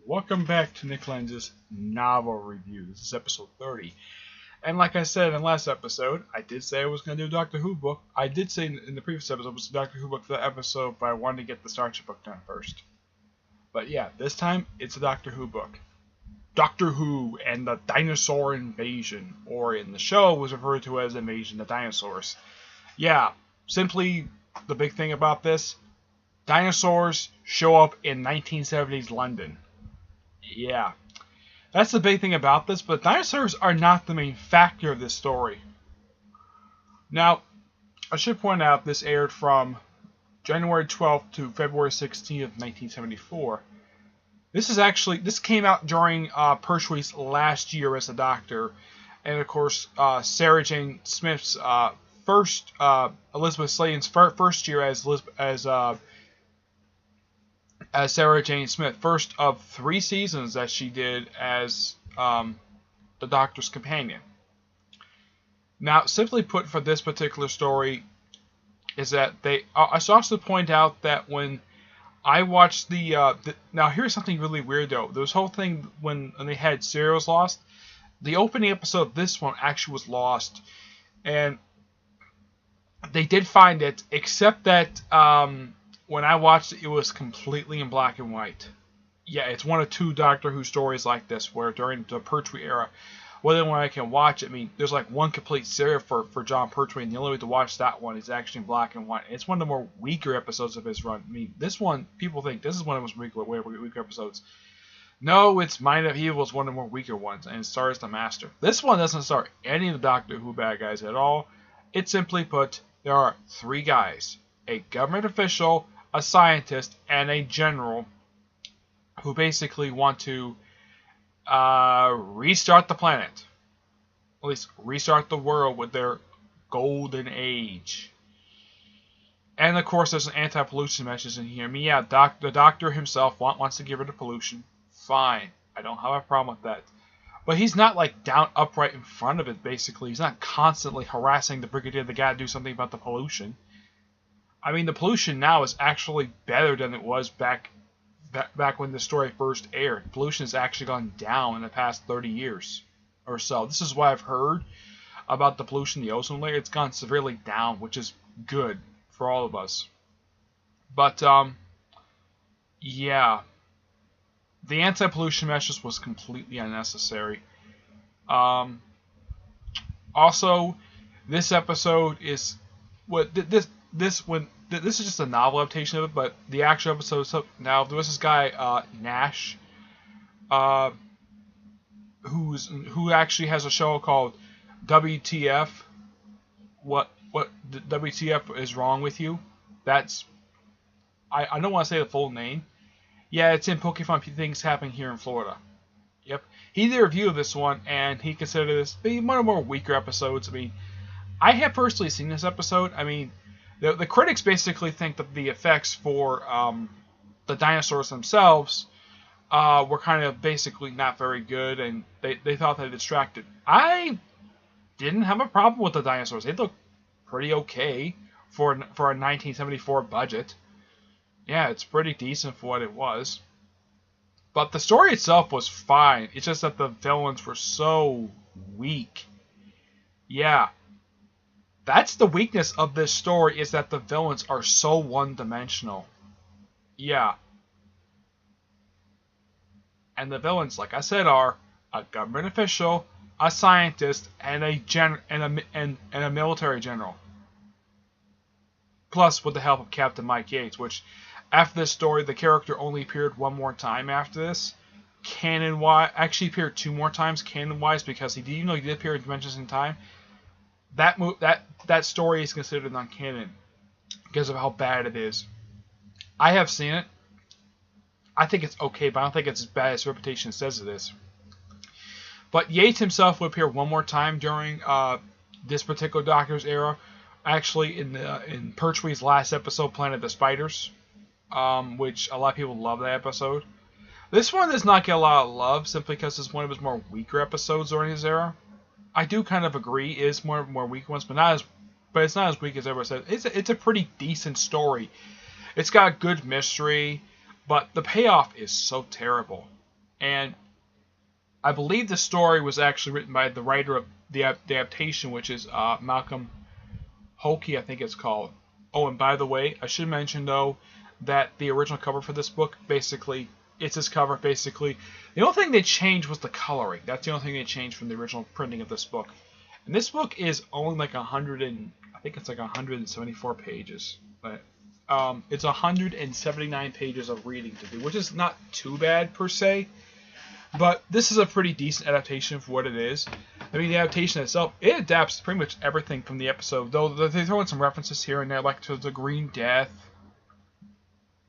Welcome back to Nick Lenz's novel review. This is episode 30. And like I said in the last episode, I did say I was going to do a Doctor Who book. I did say in the previous episode it was a Doctor Who book for that episode, but I wanted to get the Star Trek book done first. But yeah, this time it's a Doctor Who book. Doctor Who and the Dinosaur Invasion, or in the show was referred to as Invasion of Dinosaurs. Yeah, simply the big thing about this, dinosaurs show up in 1970s London. Yeah, that's the big thing about this, but dinosaurs are not the main factor of this story. Now, I should point out this aired from January 12th to February 16th of 1974. This came out during Pertwee's last year as a Doctor, and of course Sarah Jane Smith's first, Elizabeth Sladen's first year as Sarah Jane Smith, first of 3 seasons that she did as the Doctor's companion. Now, simply put, for this particular story, is that I should also point out that when I watched now here's something really weird though. This whole thing when they had serials lost, the opening episode of this one actually was lost, and they did find it, except that when I watched it, it was completely in black and white. Yeah, it's one of 2 Doctor Who stories like this, where during the Pertwee era, whether when I can watch it, I mean, there's like one complete serial for John Pertwee, and the only way to watch that one is actually in black and white. It's one of the more weaker episodes of his run. I mean, this one, people think this is one of his weaker episodes. No, it's Mind of Evil is one of the more weaker ones, and it stars the Master. This one doesn't star any of the Doctor Who bad guys at all. It's simply put, there are 3 guys, a government official, a scientist, and a general who basically want to restart the planet. At least restart the world with their golden age. And of course there's an anti-pollution message in here. I mean, yeah, the Doctor himself wants to get rid of pollution. Fine. I don't have a problem with that. But he's not like down upright in front of it, basically. He's not constantly harassing the Brigadier, the guy to do something about the pollution. I mean, the pollution now is actually better than it was back when the story first aired. Pollution has actually gone down in the past 30 years or so. This is what I've heard about the pollution in the ozone layer. It's gone severely down, which is good for all of us. But, yeah. The anti-pollution measures was completely unnecessary. Also, this episode is this is just a novel adaptation of it, but the actual episode. So now there was this guy Nash, who actually has a show called WTF. What WTF is wrong with you? That's I don't want to say the full name. Yeah, it's in Pokemon Things Happening Here in Florida. Yep, he did a review of this one, and he considered this one of the more weaker episodes. I mean, I have personally seen this episode. I mean, the critics basically think that the effects for the dinosaurs themselves were kind of basically not very good, and they thought they distracted. I didn't have a problem with the dinosaurs. They looked pretty okay for a 1974 budget. Yeah, it's pretty decent for what it was. But the story itself was fine. It's just that the villains were so weak. Yeah. That's the weakness of this story, is that the villains are so one-dimensional. Yeah. And the villains, like I said, are a government official, a scientist, and a military general. Plus, with the help of Captain Mike Yates, which, after this story, the character only appeared one more time after this. Canon-wise, actually appeared 2 more times canon-wise, because he did appear in Dimensions in Time. That story is considered non-canon because of how bad it is. I have seen it. I think it's okay, but I don't think it's as bad as reputation says it is. But Yates himself will appear one more time during this particular Doctor's era. Actually, in Pertwee's last episode, Planet of the Spiders, which a lot of people love that episode. This one does not get a lot of love simply because it's one of his more weaker episodes during his era. I do kind of agree it is more weak ones, but it's not as weak as everyone said. It's a pretty decent story. It's got good mystery, but the payoff is so terrible. And I believe the story was actually written by the writer of the adaptation, which is Malcolm Hoke, I think it's called. Oh, and by the way, I should mention, though, that the original cover for this book, basically, it's this cover, basically. The only thing they changed was the coloring. That's the only thing they changed from the original printing of this book. And this book is only like 174 pages. But it's 179 pages of reading to do, which is not too bad, per se. But this is a pretty decent adaptation for what it is. I mean, the adaptation itself, it adapts pretty much everything from the episode, though they throw in some references here and there, like to the Green Death.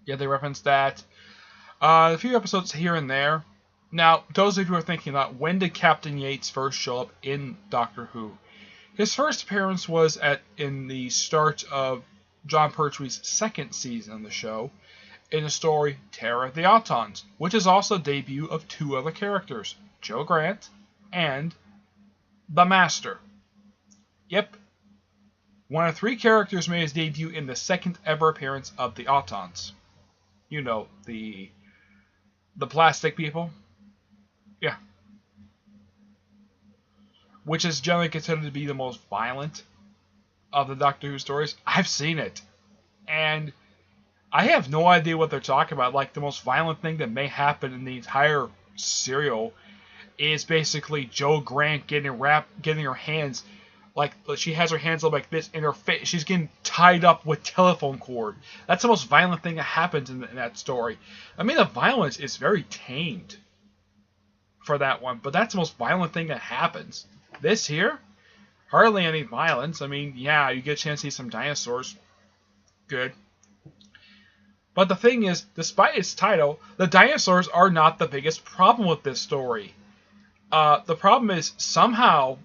Yeah, they reference that. A few episodes here and there. Now, those of you who are thinking about, when did Captain Yates first show up in Doctor Who? His first appearance was in the start of John Pertwee's second season of the show, in the story Terror of the Autons, which is also the debut of two other characters, Jo Grant and the Master. Yep. One of three characters made his debut in the second ever appearance of the Autons. You know, the plastic people. Yeah. Which is generally considered to be the most violent of the Doctor Who stories. I've seen it. And I have no idea what they're talking about. Like, the most violent thing that may happen in the entire serial is basically Jo Grant getting her hands, like, she has her hands up like this in her face. She's getting tied up with telephone cord. That's the most violent thing that happens in that story. I mean, the violence is very tamed for that one, but that's the most violent thing that happens. This here, hardly any violence. I mean, yeah, you get a chance to see some dinosaurs. Good. But the thing is, despite its title, the dinosaurs are not the biggest problem with this story. The problem is, somehow,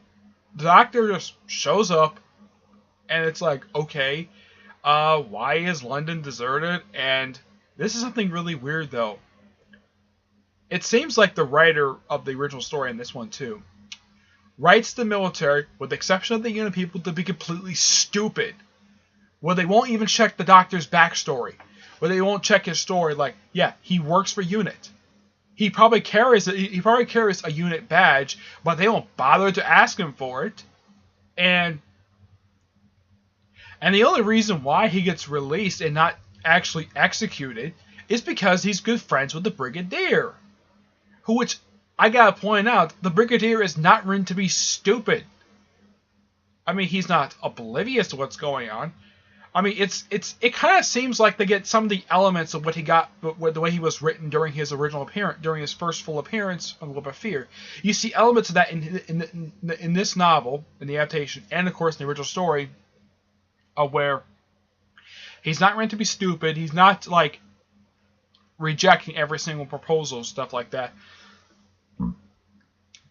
the Doctor just shows up, and it's like, okay, why is London deserted? And this is something really weird, though. It seems like the writer of the original story, and this one too, writes the military, with the exception of the unit people, to be completely stupid. Where they won't even check the Doctor's backstory. Where they won't check his story, like, yeah, he works for UNIT. He probably carries a UNIT badge, but they don't bother to ask him for it. And the only reason why he gets released and not actually executed is because he's good friends with the Brigadier. Which, I gotta point out, the Brigadier is not written to be stupid. I mean, he's not oblivious to what's going on. I mean, it kind of seems like they get some of the elements of what he got, the way he was written during his original appearance, during his first full appearance on Web of Fear. You see elements of that in this novel, in the adaptation, and of course in the original story, where he's not meant to be stupid. He's not like rejecting every single proposal, stuff like that.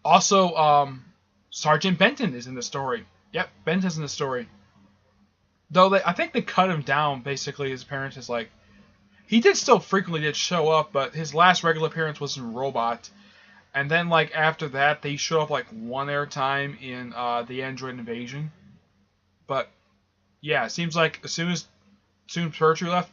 Also, Sergeant Benton is in the story. Yep, Benton's in the story. Though I think they cut him down, basically, his appearance is like... He still frequently show up, but his last regular appearance was in Robot. And then, like, after that, they show up, like, one air time in the Android Invasion. But, yeah, it seems like as soon as Pertwee left,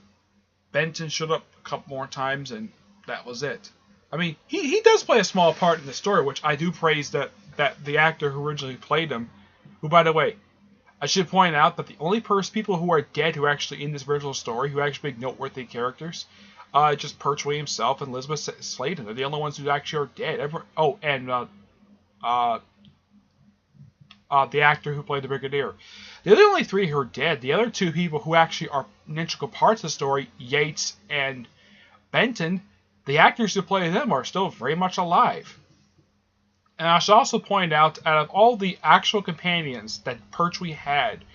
Benton showed up a couple more times, and that was it. I mean, he does play a small part in the story, which I do praise that the actor who originally played him, who, by the way, I should point out that the only people who are dead who are actually in this original story, who actually make noteworthy characters, just Pertwee himself and Elizabeth Sladen. They're the only ones who actually are dead. The actor who played the Brigadier. They're the only three who are dead. The other two people who actually are integral parts of the story, Yates and Benton, the actors who play them are still very much alive. And I should also point out of all the actual companions that Pertwee had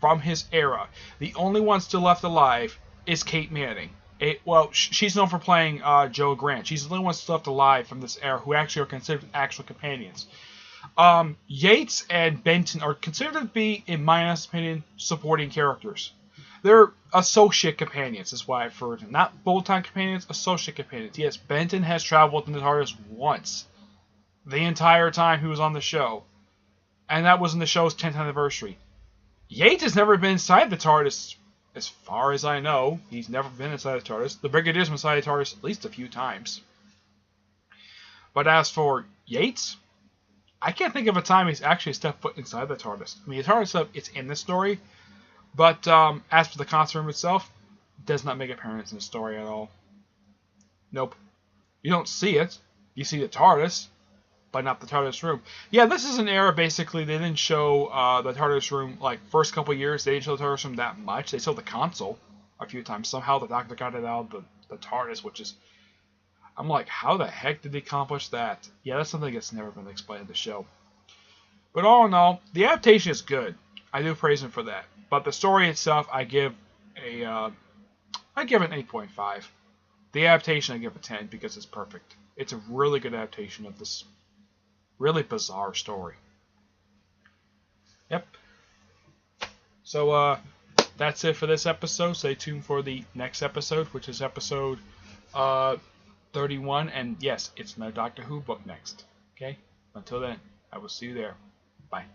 from his era, the only one still left alive is Kate Manning. She's known for playing Jo Grant. She's the only one still left alive from this era who actually are considered actual companions. Yates and Benton are considered to be, in my honest opinion, supporting characters. They're associate companions, is why I refer to them. Not full-time companions, associate companions. Yes, Benton has traveled in the TARDIS once. The entire time he was on the show. And that was in the show's 10th anniversary. Yates has never been inside the TARDIS, as far as I know. He's never been inside the TARDIS. The Brigadier's been inside the TARDIS at least a few times. But as for Yates, I can't think of a time he's actually stepped foot inside the TARDIS. I mean, the TARDIS stuff, it's in the story, but as for the console room itself, it does not make an appearance in the story at all. Nope. You don't see it. You see the TARDIS, but not the TARDIS room. Yeah, this is an era, basically, they didn't show the TARDIS room, like, first couple years, they didn't show the TARDIS room that much. They showed the console a few times. Somehow the Doctor got it out of the TARDIS, which is... I'm like, how the heck did they accomplish that? Yeah, that's something that's never been explained in the show. But all in all, the adaptation is good. I do praise him for that. But the story itself, I give an 8.5. The adaptation, I give a 10 because it's perfect. It's a really good adaptation of this really bizarre story. Yep. So, that's it for this episode. Stay tuned for the next episode, which is episode 31. And yes, it's another Doctor Who book next. Okay? Until then, I will see you there. Bye.